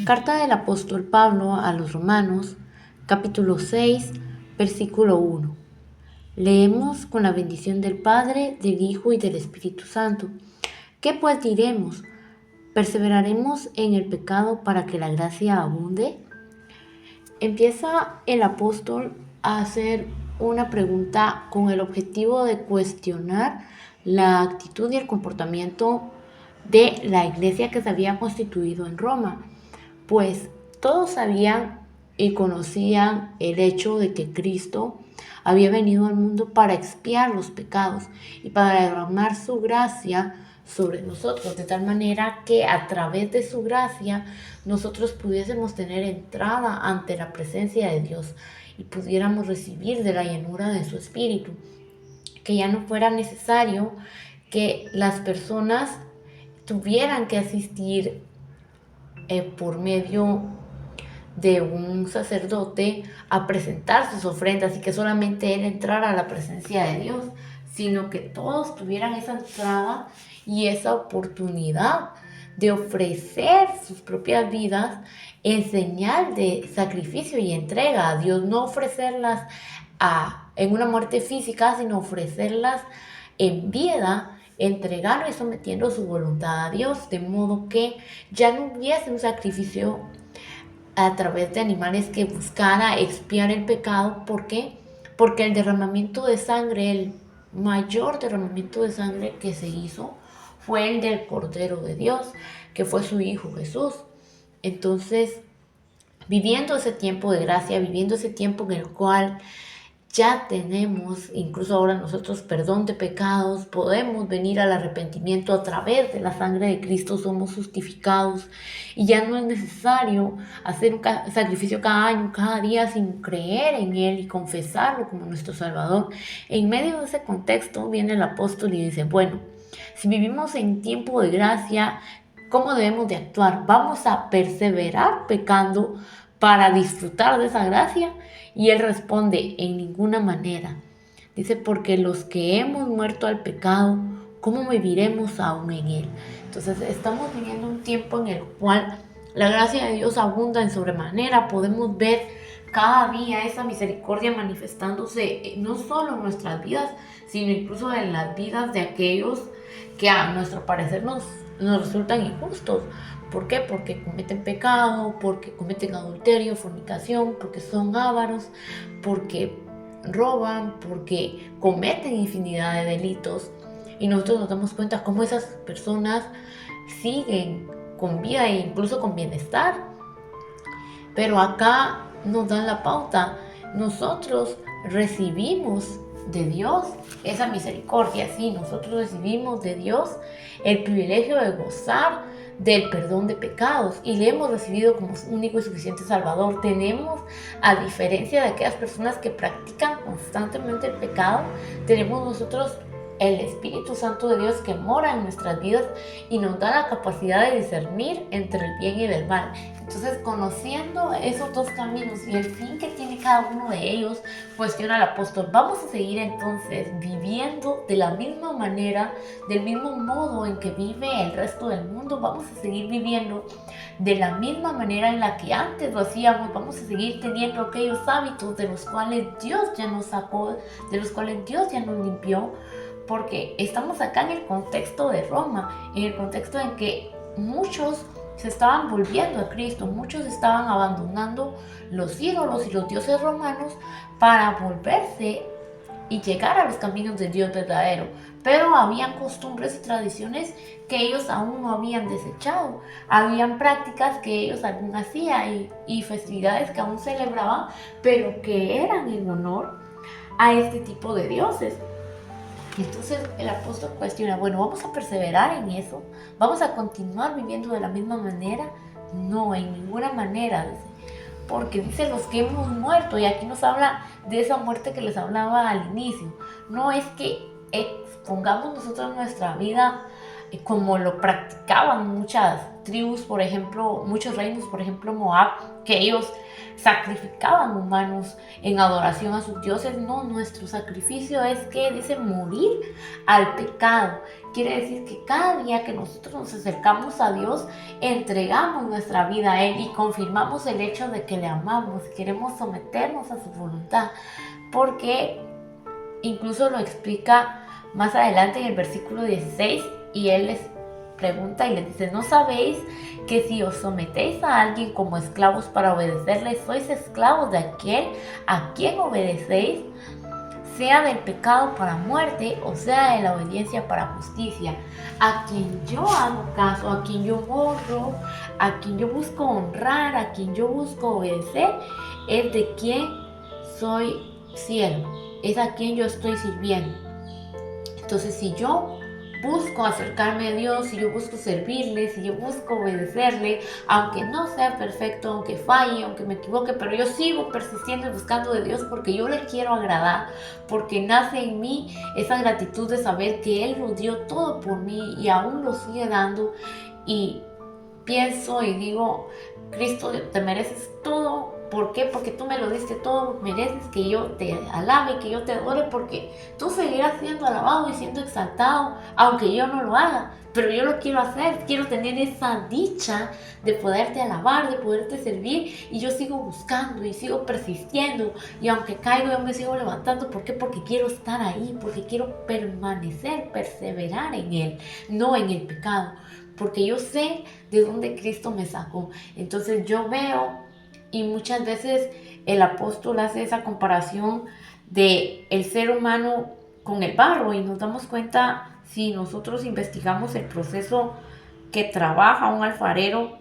Carta del apóstol Pablo a los Romanos, capítulo 6, versículo 1. Leemos con la bendición del Padre, del Hijo y del Espíritu Santo. ¿Qué pues diremos? ¿Perseveraremos en el pecado para que la gracia abunde? Empieza el apóstol a hacer una pregunta con el objetivo de cuestionar la actitud y el comportamiento de la iglesia que se había constituido en Roma. Pues todos sabían y conocían el hecho de que Cristo había venido al mundo para expiar los pecados y para derramar su gracia sobre nosotros, de tal manera que a través de su gracia nosotros pudiésemos tener entrada ante la presencia de Dios y pudiéramos recibir de la llenura de su Espíritu, que ya no fuera necesario que las personas tuvieran que asistir por medio de un sacerdote a presentar sus ofrendas y que solamente él entrara a la presencia de Dios, sino que todos tuvieran esa entrada y esa oportunidad de ofrecer sus propias vidas en señal de sacrificio y entrega a Dios, no ofrecerlas en una muerte física, sino ofrecerlas en vida, entregando y sometiendo su voluntad a Dios, de modo que ya no hubiese un sacrificio a través de animales que buscara expiar el pecado. ¿Por qué? Porque el derramamiento de sangre, el mayor derramamiento de sangre que se hizo, fue el del Cordero de Dios, que fue su Hijo Jesús. Entonces, viviendo ese tiempo de gracia, viviendo ese tiempo en el cual ya tenemos, incluso ahora nosotros, perdón de pecados, podemos venir al arrepentimiento a través de la sangre de Cristo, somos justificados y ya no es necesario hacer un sacrificio cada año, cada día, sin creer en Él y confesarlo como nuestro Salvador. En medio de ese contexto viene el apóstol y dice, bueno, si vivimos en tiempo de gracia, ¿cómo debemos de actuar? ¿Vamos a perseverar pecando para disfrutar de esa gracia? Y él responde, en ninguna manera. Dice, porque los que hemos muerto al pecado, ¿cómo viviremos aún en él? Entonces estamos viviendo un tiempo en el cual la gracia de Dios abunda en sobremanera. Podemos ver cada día esa misericordia manifestándose no solo en nuestras vidas, sino incluso en las vidas de aquellos que a nuestro parecer nos resultan injustos. ¿Por qué? Porque cometen pecado, porque cometen adulterio, fornicación, porque son ávaros, porque roban, porque cometen infinidad de delitos. Y nosotros nos damos cuenta cómo esas personas siguen con vida e incluso con bienestar. Pero acá nos dan la pauta. Nosotros recibimos de Dios esa misericordia, sí, nosotros recibimos de Dios el privilegio de gozar del perdón de pecados y le hemos recibido como único y suficiente Salvador. Tenemos, a diferencia de aquellas personas que practican constantemente el pecado, tenemos nosotros el Espíritu Santo de Dios que mora en nuestras vidas y nos da la capacidad de discernir entre el bien y el mal. Entonces, conociendo esos dos caminos y el fin que tiene cada uno de ellos, cuestiona al apóstol, vamos a seguir entonces viviendo de la misma manera, del mismo modo en que vive el resto del mundo. Vamos a seguir viviendo de la misma manera en la que antes lo hacíamos. Vamos a seguir teniendo aquellos hábitos de los cuales Dios ya nos sacó, de los cuales Dios ya nos limpió, porque estamos acá en el contexto de Roma, en el contexto en que muchos se estaban volviendo a Cristo, muchos estaban abandonando los ídolos y los dioses romanos para volverse y llegar a los caminos del Dios verdadero. Pero habían costumbres y tradiciones que ellos aún no habían desechado, habían prácticas que ellos aún hacían y festividades que aún celebraban, pero que eran en honor a este tipo de dioses. Entonces el apóstol cuestiona, bueno, ¿vamos a perseverar en eso? ¿Vamos a continuar viviendo de la misma manera? No, en ninguna manera, dice. Porque dice los que hemos muerto, y aquí nos habla de esa muerte que les hablaba al inicio. No es que expongamos nosotros nuestra vida como lo practicaban muchas tribus, por ejemplo, muchos reinos, por ejemplo Moab, que ellos sacrificaban humanos en adoración a sus dioses. No, nuestro sacrificio es que dice morir al pecado. Quiere decir que cada día que nosotros nos acercamos a Dios, entregamos nuestra vida a Él y confirmamos el hecho de que le amamos, queremos someternos a su voluntad, porque incluso lo explica más adelante en el versículo 16, y Él les pregunta y les dice: ¿no sabéis que si os sometéis a alguien como esclavos para obedecerle, sois esclavos de aquel a quien obedecéis, sea del pecado para muerte o sea de la obediencia para justicia? A quien yo hago caso, a quien yo honro, a quien yo busco honrar, a quien yo busco obedecer, es de quien soy siervo, es a quien yo estoy sirviendo. Entonces, si yo busco acercarme a Dios, si yo busco servirle, si yo busco obedecerle, aunque no sea perfecto, aunque falle, aunque me equivoque, pero yo sigo persistiendo y buscando de Dios porque yo le quiero agradar, porque nace en mí esa gratitud de saber que Él lo dio todo por mí y aún lo sigue dando, y pienso y digo: Cristo, te mereces todo. ¿Por qué? Porque tú me lo diste todo. Mereces que yo te alabe, que yo te adore, porque tú seguirás siendo alabado y siendo exaltado, aunque yo no lo haga. Pero yo lo quiero hacer, quiero tener esa dicha de poderte alabar, de poderte servir, y yo sigo buscando y sigo persistiendo, y aunque caigo yo me sigo levantando. ¿Por qué? Porque quiero estar ahí, porque quiero permanecer, perseverar en Él, no en el pecado, porque yo sé de dónde Cristo me sacó. Entonces yo veo, y muchas veces el apóstol hace esa comparación de el ser humano con el barro, y nos damos cuenta, si nosotros investigamos el proceso que trabaja un alfarero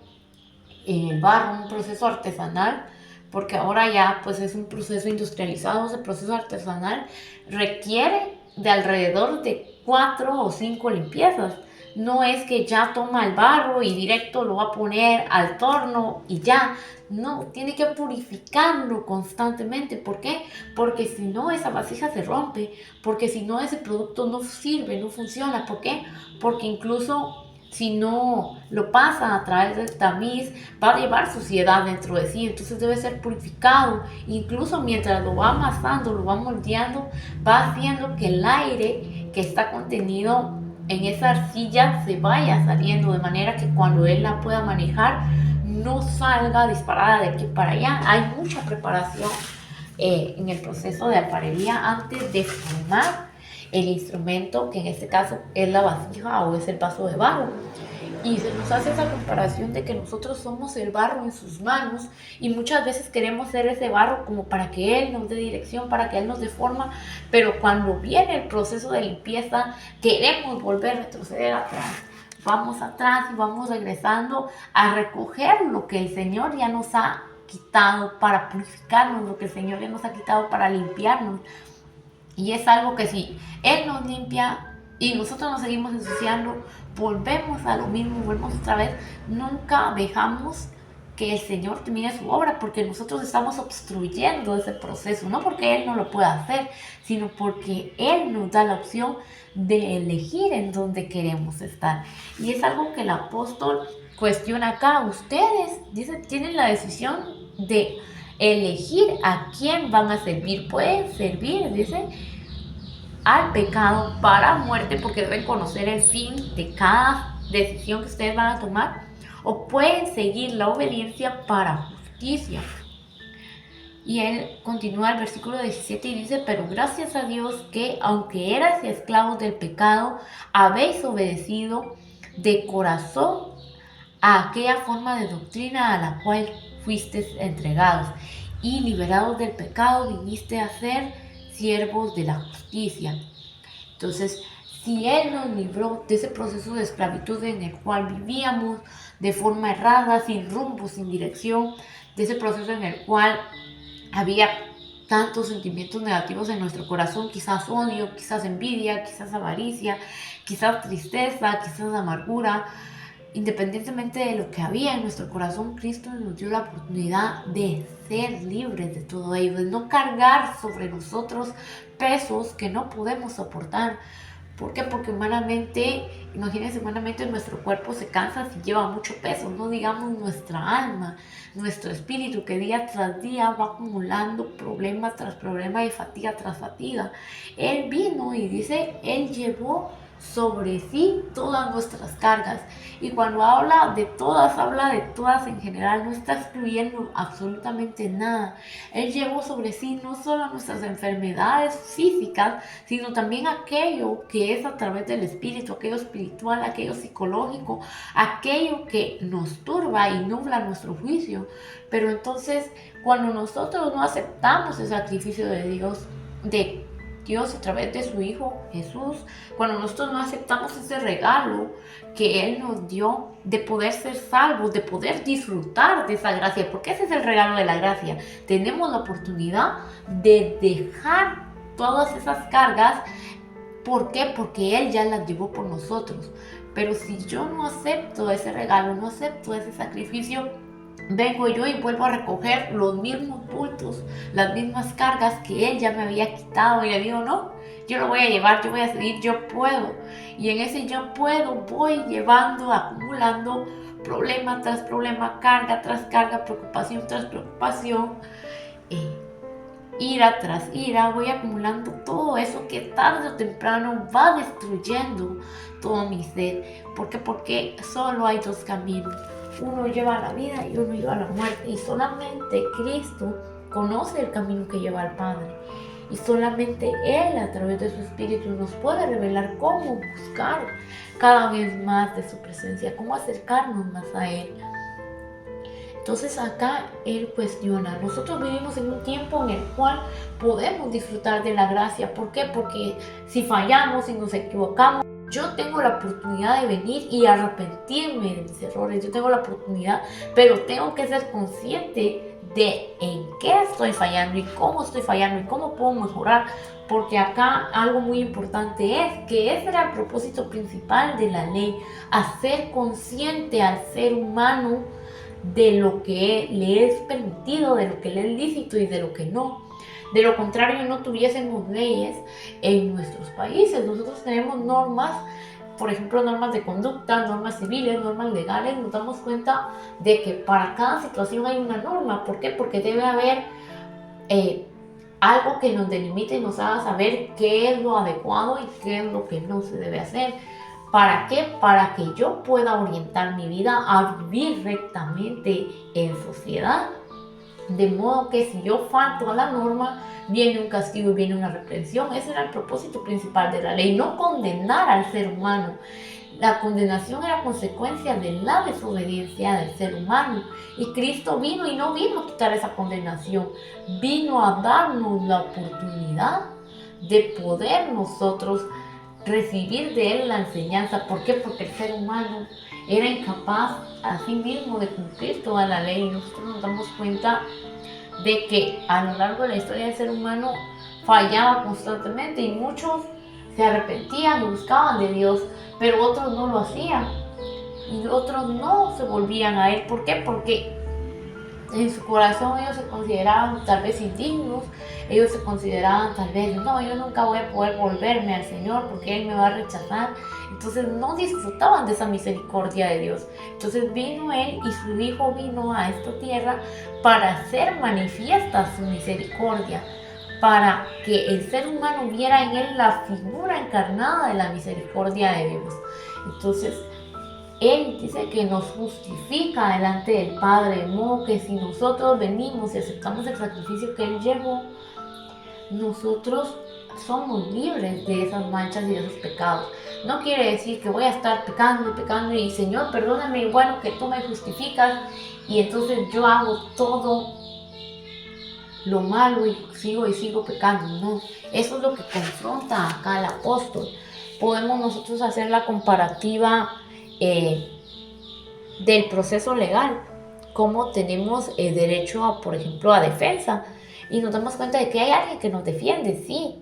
en el barro, un proceso artesanal, porque ahora ya pues es un proceso industrializado. Ese proceso artesanal requiere de alrededor de 4 o 5 limpiezas. No es que ya toma el barro y directo lo va a poner al torno y ya. No, tiene que purificarlo constantemente. ¿Por qué? Porque si no, esa vasija se rompe. Porque si no, ese producto no sirve, no funciona. ¿Por qué? Porque incluso si no lo pasa a través del tamiz, va a llevar suciedad dentro de sí. Entonces debe ser purificado. Incluso mientras lo va amasando, lo va moldeando, va haciendo que el aire que está contenido en esa arcilla se vaya saliendo, de manera que cuando él la pueda manejar no salga disparada de aquí para allá. Hay mucha preparación en el proceso de alfarería antes de formar el instrumento, que en este caso es la vasija o es el vaso de barro. Y se nos hace esa comparación de que nosotros somos el barro en sus manos, y muchas veces queremos ser ese barro como para que Él nos dé dirección, para que Él nos dé forma, pero cuando viene el proceso de limpieza queremos volver a retroceder atrás. Vamos atrás y vamos regresando a recoger lo que el Señor ya nos ha quitado para purificarnos, lo que el Señor ya nos ha quitado para limpiarnos. Y es algo que si Él nos limpia y nosotros nos seguimos ensuciando, volvemos a lo mismo, volvemos otra vez. Nunca dejamos que el Señor termine su obra, porque nosotros estamos obstruyendo ese proceso, no porque Él no lo pueda hacer, sino porque Él nos da la opción de elegir en dónde queremos estar. Y es algo que el apóstol cuestiona acá. Ustedes, dice, tienen la decisión de elegir a quién van a servir. Pueden servir, dice, al pecado para muerte, porque deben conocer el fin de cada decisión que ustedes van a tomar, o pueden seguir la obediencia para justicia. Y él continúa el versículo 17 y dice: pero gracias a Dios que, aunque eras esclavos del pecado, habéis obedecido de corazón a aquella forma de doctrina a la cual fuisteis entregados, y liberados del pecado viniste a ser siervos de la justicia. Entonces, si Él nos libró de ese proceso de esclavitud en el cual vivíamos de forma errada, sin rumbo, sin dirección, de ese proceso en el cual había tantos sentimientos negativos en nuestro corazón, quizás odio, quizás envidia, quizás avaricia, quizás tristeza, quizás amargura, independientemente de lo que había en nuestro corazón, Cristo nos dio la oportunidad de ser libres de todo ello, de no cargar sobre nosotros pesos que no podemos soportar, ¿Por qué? Porque humanamente, imagínense, humanamente nuestro cuerpo se cansa si lleva mucho peso, no digamos nuestra alma, nuestro espíritu que día tras día va acumulando problema tras problema y fatiga tras fatiga. Él vino y dice, Él llevó sobre sí todas nuestras cargas. Y cuando habla de todas en general, no está excluyendo absolutamente nada. Él llevó sobre sí no solo nuestras enfermedades físicas, sino también aquello que es a través del espíritu, aquello espiritual, aquello psicológico, aquello que nos turba y nubla nuestro juicio. Pero entonces, cuando nosotros no aceptamos el sacrificio de Dios a través de su Hijo Jesús, cuando nosotros no aceptamos ese regalo que Él nos dio de poder ser salvos, de poder disfrutar de esa gracia, porque ese es el regalo de la gracia. Tenemos la oportunidad de dejar todas esas cargas. ¿Por qué? Porque Él ya las llevó por nosotros. Pero si yo no acepto ese regalo, no acepto ese sacrificio, vengo yo y vuelvo a recoger los mismos bultos, las mismas cargas que Él ya me había quitado, y le digo, no, yo lo voy a llevar, yo voy a seguir, yo puedo. Y en ese yo puedo voy llevando, acumulando problema tras problema, carga tras carga, preocupación tras preocupación, ira tras ira, voy acumulando todo eso que tarde o temprano va destruyendo todo mi ser. ¿Por qué? Porque solo hay dos caminos. Uno lleva a la vida y uno lleva a la muerte. Y solamente Cristo conoce el camino que lleva al Padre. Y solamente Él, a través de su Espíritu, nos puede revelar cómo buscar cada vez más de su presencia, cómo acercarnos más a Él. Entonces acá Él cuestiona, nosotros vivimos en un tiempo en el cual podemos disfrutar de la gracia. ¿Por qué? Porque si fallamos, si nos equivocamos, yo tengo la oportunidad de venir y arrepentirme de mis errores. Yo tengo la oportunidad, pero tengo que ser consciente de en qué estoy fallando y cómo estoy fallando y cómo puedo mejorar. Porque acá algo muy importante es que ese era el propósito principal de la ley, hacer consciente al ser humano de lo que le es permitido, de lo que le es lícito y de lo que no. De lo contrario, no tuviésemos leyes en nuestros países. Nosotros tenemos normas, por ejemplo, normas de conducta, normas civiles, normas legales. Nos damos cuenta de que para cada situación hay una norma. ¿Por qué? Porque debe haber algo que nos delimite y nos haga saber qué es lo adecuado y qué es lo que no se debe hacer. ¿Para qué? Para que yo pueda orientar mi vida a vivir rectamente en sociedad. De modo que si yo falto a la norma, viene un castigo y viene una reprensión. Ese era el propósito principal de la ley, no condenar al ser humano. La condenación era consecuencia de la desobediencia del ser humano. Y Cristo vino y no vino a quitar esa condenación, vino a darnos la oportunidad de poder nosotros recibir de Él la enseñanza. ¿Por qué? Porque el ser humano era incapaz a sí mismo de cumplir toda la ley. Y nosotros nos damos cuenta de que a lo largo de la historia del ser humano fallaba constantemente y muchos se arrepentían y buscaban de Dios, pero otros no lo hacían y otros no se volvían a Él. ¿Por qué? Porque en su corazón ellos se consideraban tal vez indignos, ellos se consideraban tal vez, no, yo nunca voy a poder volverme al Señor porque Él me va a rechazar. Entonces no disfrutaban de esa misericordia de Dios. Entonces vino Él y su Hijo vino a esta tierra para hacer manifiesta su misericordia, para que el ser humano viera en Él la figura encarnada de la misericordia de Dios. Entonces Él dice que nos justifica delante del Padre, de modo que si nosotros venimos y aceptamos el sacrificio que Él llevó, nosotros somos libres de esas manchas y de esos pecados. No quiere decir que voy a estar pecando y pecando y Señor, perdóname, y bueno, que tú me justificas y entonces yo hago todo lo malo y sigo pecando. No, eso es lo que confronta acá el apóstol. Podemos nosotros hacer la comparativa del proceso legal, como tenemos el derecho a, por ejemplo, a defensa, y nos damos cuenta de que hay alguien que nos defiende, sí,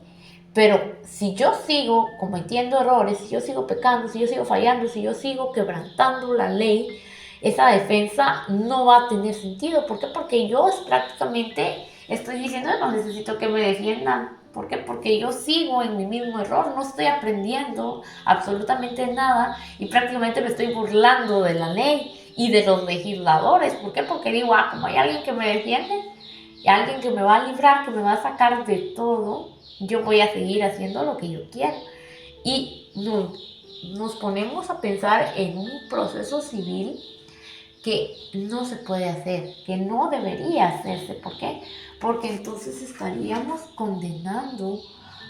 pero si yo sigo cometiendo errores, si yo sigo pecando, si yo sigo fallando, si yo sigo quebrantando la ley, esa defensa no va a tener sentido. ¿Por qué? Porque yo prácticamente estoy diciendo, no necesito que me defiendan, ¿Por qué? Porque yo sigo en mi mismo error, no estoy aprendiendo absolutamente nada y prácticamente me estoy burlando de la ley y de los legisladores. ¿Por qué? Porque digo, como hay alguien que me defiende y alguien que me va a librar, que me va a sacar de todo, yo voy a seguir haciendo lo que yo quiero. Y nos ponemos a pensar en un proceso civil que no se puede hacer, que no debería hacerse. ¿Por qué? Porque entonces estaríamos condenando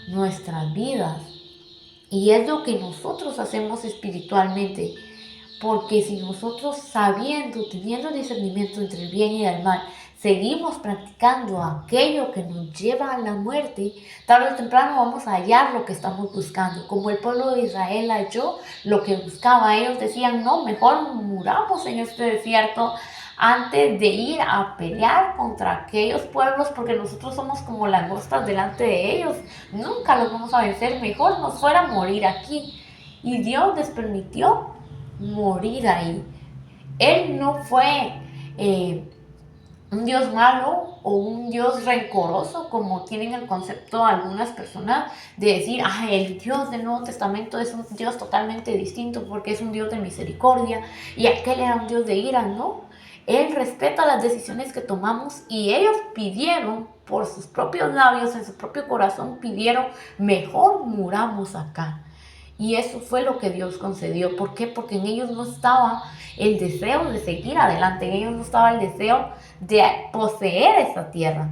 nuestras vidas. Y es lo que nosotros hacemos espiritualmente. Porque si nosotros sabiendo, teniendo discernimiento entre el bien y el mal, seguimos practicando aquello que nos lleva a la muerte, tarde o temprano vamos a hallar lo que estamos buscando. Como el pueblo de Israel halló lo que buscaba. Ellos decían, no, mejor muramos en este desierto antes de ir a pelear contra aquellos pueblos, porque nosotros somos como langostas delante de ellos. Nunca los vamos a vencer, mejor nos fuera a morir aquí. Y Dios les permitió morir ahí. Él no fue un Dios malo o un Dios rencoroso, como tienen el concepto algunas personas de decir, el Dios del Nuevo Testamento es un Dios totalmente distinto porque es un Dios de misericordia y aquel era un Dios de ira. No, Él respeta las decisiones que tomamos y ellos pidieron por sus propios labios, en su propio corazón, pidieron, mejor muramos acá. Y eso fue lo que Dios concedió. ¿Por qué? Porque en ellos no estaba el deseo de seguir adelante, en ellos no estaba el deseo de poseer esa tierra.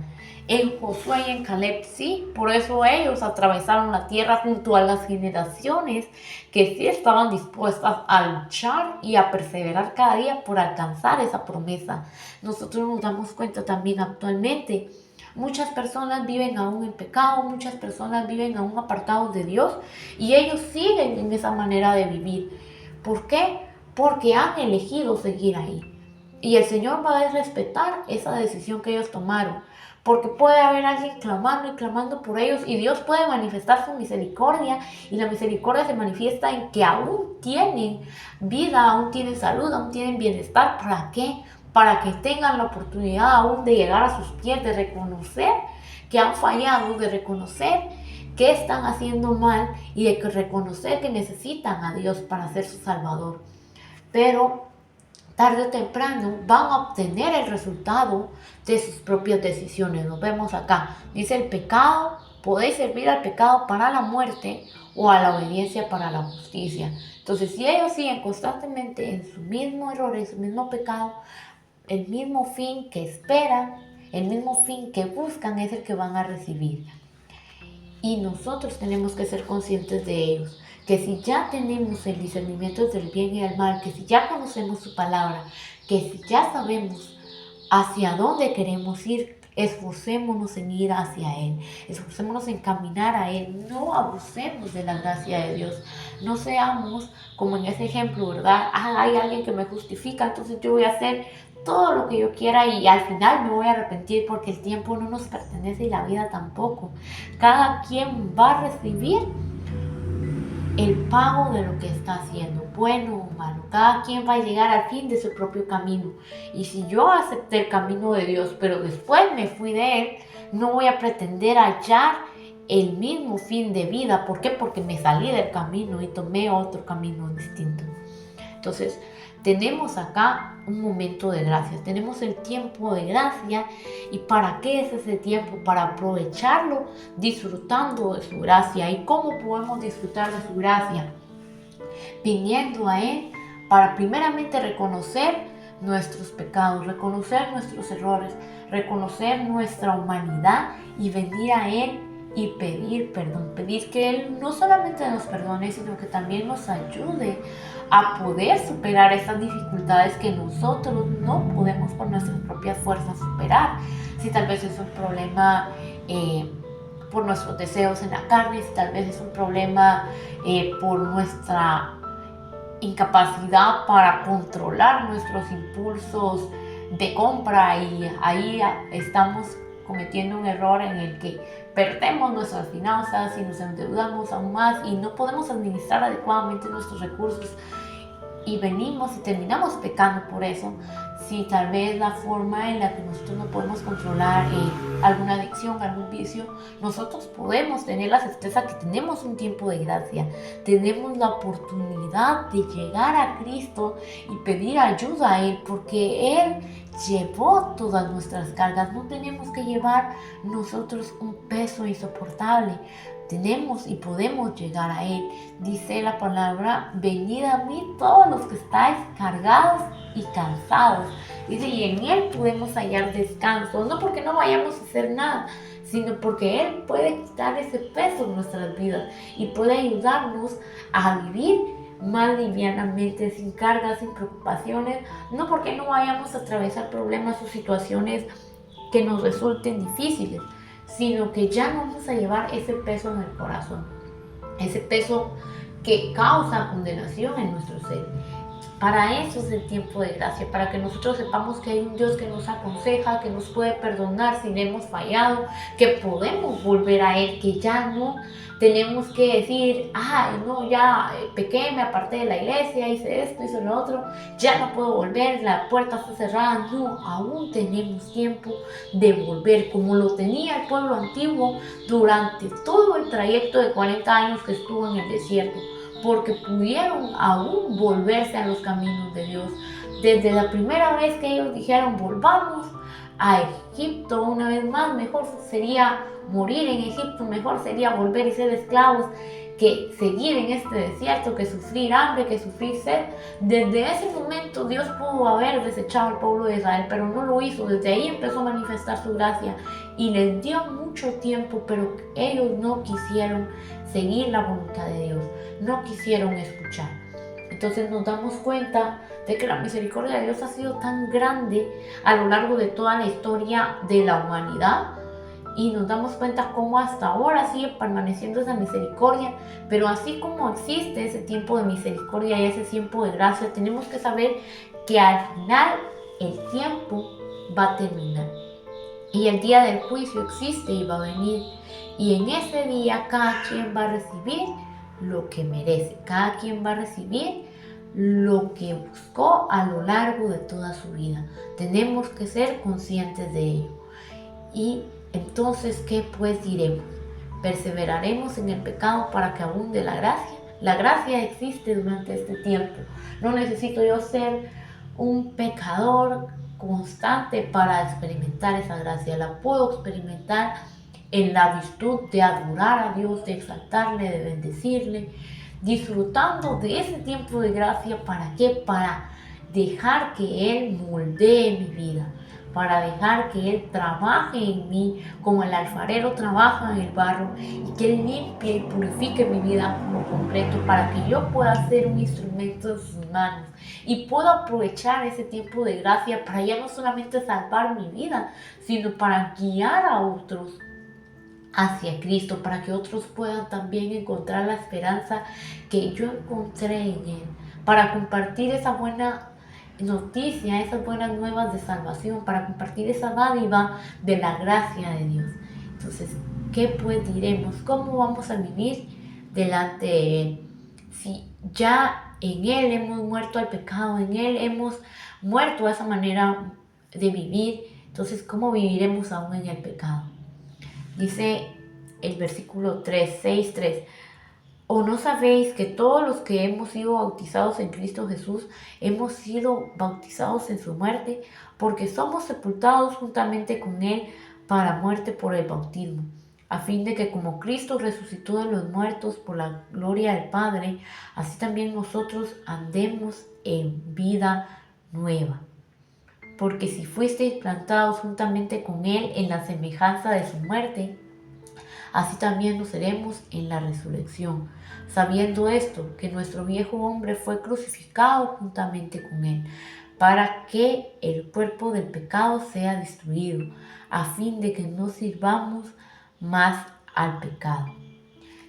En Josué y en Caleb sí, por eso ellos atravesaron la tierra junto a las generaciones que sí estaban dispuestas a luchar y a perseverar cada día por alcanzar esa promesa. Nosotros nos damos cuenta también actualmente. Muchas personas viven aún en pecado, muchas personas viven aún apartados de Dios y ellos siguen en esa manera de vivir. ¿Por qué? Porque han elegido seguir ahí. Y el Señor va a respetar esa decisión que ellos tomaron. Porque puede haber alguien clamando y clamando por ellos y Dios puede manifestar su misericordia y la misericordia se manifiesta en que aún tienen vida, aún tienen salud, aún tienen bienestar. ¿Para qué? Para que tengan la oportunidad aún de llegar a sus pies, de reconocer que han fallado, de reconocer que están haciendo mal y de reconocer que necesitan a Dios para ser su Salvador. Pero tarde o temprano van a obtener el resultado de sus propias decisiones. Nos vemos acá. Dice el pecado, podéis servir al pecado para la muerte o a la obediencia para la justicia. Entonces, si ellos siguen constantemente en su mismo error, en su mismo pecado, el mismo fin que esperan, el mismo fin que buscan es el que van a recibir. Y nosotros tenemos que ser conscientes de ellos. Que si ya tenemos el discernimiento del bien y del mal, que si ya conocemos su palabra, que si ya sabemos hacia dónde queremos ir, esforcémonos en ir hacia Él, esforcémonos en caminar a Él, no abusemos de la gracia de Dios, no seamos como en ese ejemplo, ¿verdad? Hay alguien que me justifica, entonces yo voy a hacer todo lo que yo quiera y al final me voy a arrepentir porque el tiempo no nos pertenece y la vida tampoco. Cada quien va a recibir el pago de lo que está haciendo, bueno o malo. Cada quien va a llegar al fin de su propio camino. Y si yo acepté el camino de Dios, pero después me fui de Él, no voy a pretender hallar el mismo fin de vida. ¿Por qué? Porque me salí del camino y tomé otro camino distinto. Entonces, tenemos acá un momento de gracia, tenemos el tiempo de gracia. ¿Y para qué es ese tiempo? Para aprovecharlo disfrutando de su gracia. ¿Y cómo podemos disfrutar de su gracia? Viniendo a Él para primeramente reconocer nuestros pecados, reconocer nuestros errores, reconocer nuestra humanidad y venir a Él y pedir perdón, pedir que Él no solamente nos perdone, sino que también nos ayude a poder superar esas dificultades que nosotros no podemos por nuestras propias fuerzas superar. Si tal vez es un problema por nuestros deseos en la carne, si tal vez es un problema por nuestra incapacidad para controlar nuestros impulsos de compra, y ahí estamos cometiendo un error en el que perdemos nuestras finanzas y nos endeudamos aún más y no podemos administrar adecuadamente nuestros recursos. y venimos y terminamos pecando por eso. Si tal vez la forma en la que nosotros no podemos controlar alguna adicción, algún vicio, nosotros podemos tener la certeza que tenemos un tiempo de gracia, tenemos la oportunidad de llegar a Cristo y pedir ayuda a Él, porque Él llevó todas nuestras cargas. No tenemos que llevar nosotros un peso insoportable. Tenemos y podemos llegar a Él. Dice la palabra: venid a mí todos los que estáis cargados y cansados. Dice, y en Él podemos hallar descanso, no porque no vayamos a hacer nada, sino porque Él puede quitar ese peso en nuestras vidas y puede ayudarnos a vivir más livianamente, sin cargas, sin preocupaciones, no porque no vayamos a atravesar problemas o situaciones que nos resulten difíciles, sino que ya no vamos a llevar ese peso en el corazón, ese peso que causa condenación en nuestro ser. Para eso es el tiempo de gracia, para que nosotros sepamos que hay un Dios que nos aconseja, que nos puede perdonar si le hemos fallado, que podemos volver a Él, que ya no tenemos que decir, ay, no, ya pequé, me aparté de la iglesia, hice esto, hice lo otro, ya no puedo volver, la puerta está cerrada. No, aún tenemos tiempo de volver, como lo tenía el pueblo antiguo durante todo el trayecto de 40 años que estuvo en el desierto, porque pudieron aún volverse a los caminos de Dios. Desde la primera vez que ellos dijeron, volvamos a Egipto una vez más, mejor sería morir en Egipto, mejor sería volver y ser esclavos que seguir en este desierto, que sufrir hambre, que sufrir sed. Desde ese momento Dios pudo haber desechado al pueblo de Israel, pero no lo hizo. Desde ahí empezó a manifestar su gracia y les dio mucho tiempo, pero ellos no quisieron seguir la voluntad de Dios, no quisieron escuchar. Entonces nos damos cuenta de que la misericordia de Dios ha sido tan grande a lo largo de toda la historia de la humanidad, y nos damos cuenta cómo hasta ahora sigue permaneciendo esa misericordia. Pero así como existe ese tiempo de misericordia y ese tiempo de gracia, tenemos que saber que al final el tiempo va a terminar y el día del juicio existe y va a venir, y en ese día cada quien va a recibir lo que merece, cada quien va a recibir lo que buscó a lo largo de toda su vida. Tenemos que ser conscientes de ello. Y entonces, ¿qué pues diremos? ¿Perseveraremos en el pecado para que abunde la gracia? La gracia existe durante este tiempo. No necesito yo ser un pecador constante para experimentar esa gracia. La puedo experimentar en la virtud de adorar a Dios, de exaltarle, de bendecirle, disfrutando de ese tiempo de gracia. ¿Para qué? Para dejar que Él moldee mi vida, para dejar que Él trabaje en mí como el alfarero trabaja en el barro, y que Él limpie y purifique mi vida por completo, para que yo pueda ser un instrumento en sus manos y pueda aprovechar ese tiempo de gracia para ya no solamente salvar mi vida, sino para guiar a otros hacia Cristo, para que otros puedan también encontrar la esperanza que yo encontré en Él, para compartir esa buena noticia, esas buenas nuevas de salvación, para compartir esa dádiva de la gracia de Dios. Entonces, ¿qué pues diremos? ¿Cómo vamos a vivir delante de Él? Si ya en Él hemos muerto al pecado, en Él hemos muerto a esa manera de vivir, entonces, ¿cómo viviremos aún en el pecado? Dice el versículo 6:3, ¿o no sabéis que todos los que hemos sido bautizados en Cristo Jesús hemos sido bautizados en su muerte? Porque somos sepultados juntamente con Él para muerte por el bautismo, a fin de que como Cristo resucitó de los muertos por la gloria del Padre, así también nosotros andemos en vida nueva. Porque si fuisteis plantados juntamente con Él en la semejanza de su muerte, así también lo seremos en la resurrección, sabiendo esto, que nuestro viejo hombre fue crucificado juntamente con Él, para que el cuerpo del pecado sea destruido, a fin de que no sirvamos más al pecado.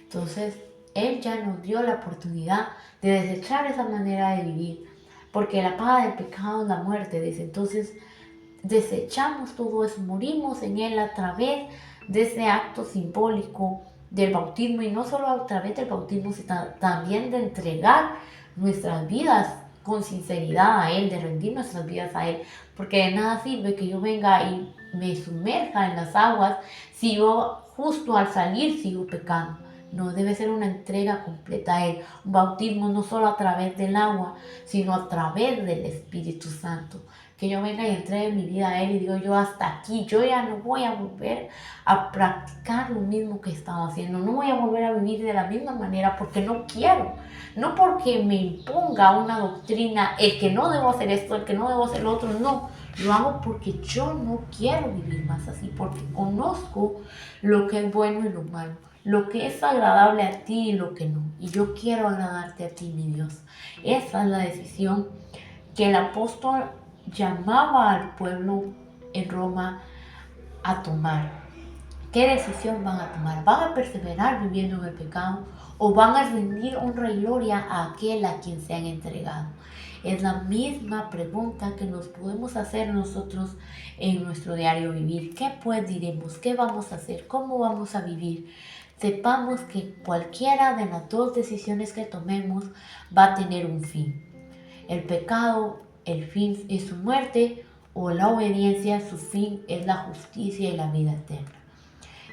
Entonces, Él ya nos dio la oportunidad de desechar esa manera de vivir, porque la paga del pecado es la muerte. Dice, entonces desechamos todo eso, morimos en Él a través de ese acto simbólico del bautismo, y no solo a través del bautismo, sino también de entregar nuestras vidas con sinceridad a Él, de rendir nuestras vidas a Él, porque de nada sirve que yo venga y me sumerja en las aguas si yo justo al salir sigo pecando. No, debe ser una entrega completa a Él, un bautismo no solo a través del agua, sino a través del Espíritu Santo. Que yo venga y entregue mi vida a Él y digo yo hasta aquí, yo ya no voy a volver a practicar lo mismo que estaba haciendo, no voy a volver a vivir de la misma manera porque no quiero, no porque me imponga una doctrina, el que no debo hacer esto, el que no debo hacer lo otro, no, lo hago porque yo no quiero vivir más así, porque conozco lo que es bueno y lo malo, lo que es agradable a ti y lo que no, y yo quiero agradarte a ti, mi Dios. Esa es la decisión que el apóstol llamaba al pueblo en Roma a tomar. ¿Qué decisión van a tomar? ¿Van a perseverar viviendo en el pecado o van a rendir honra y gloria a aquel a quien se han entregado? Es la misma pregunta que nos podemos hacer nosotros en nuestro diario vivir. ¿Qué pues diremos? ¿Qué vamos a hacer? ¿Cómo vamos a vivir? Sepamos que cualquiera de las dos decisiones que tomemos va a tener un fin. El pecado, el fin es su muerte, o la obediencia, su fin es la justicia y la vida eterna.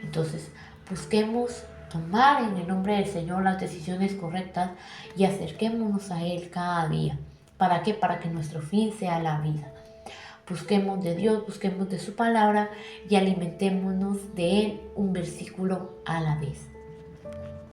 Entonces, busquemos tomar en el nombre del Señor las decisiones correctas y acerquémonos a Él cada día. ¿Para qué? Para que nuestro fin sea la vida. Busquemos de Dios, busquemos de su palabra y alimentémonos de Él un versículo a la vez.